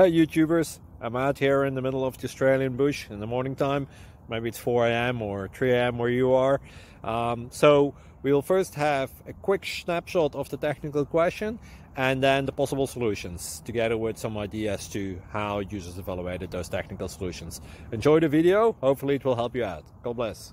Hi YouTubers, I'm out here in the middle of the Australian bush in the morning time. Maybe it's 4 a.m. or 3 a.m. where you are. So we'll first have a quick snapshot of the technical question and then the possible solutions, together with some ideas to how users evaluated those technical solutions. Enjoy the video, hopefully it will help you out. God bless.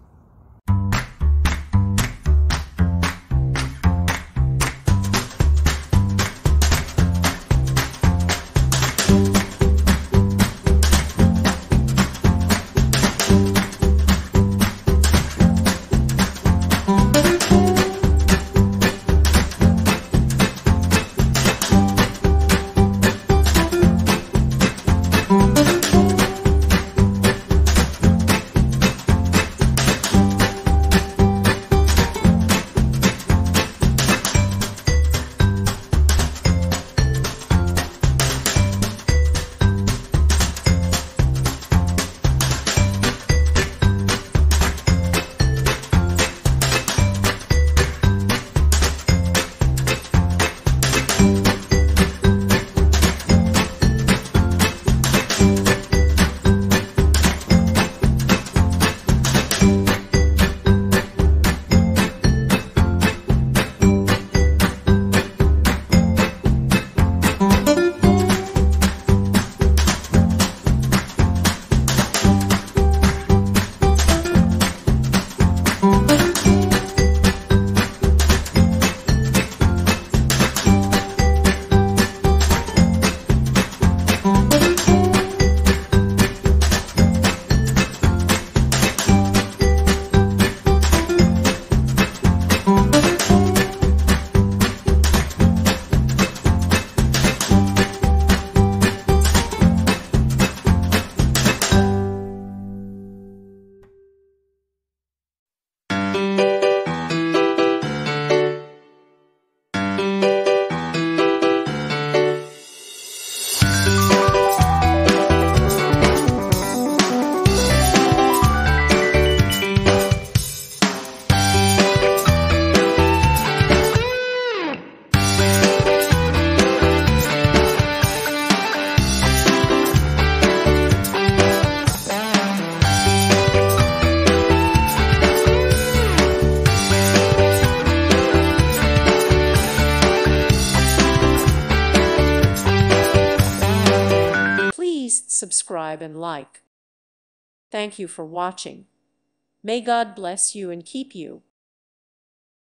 Subscribe and like. Thank you for watching. May God bless you and keep you.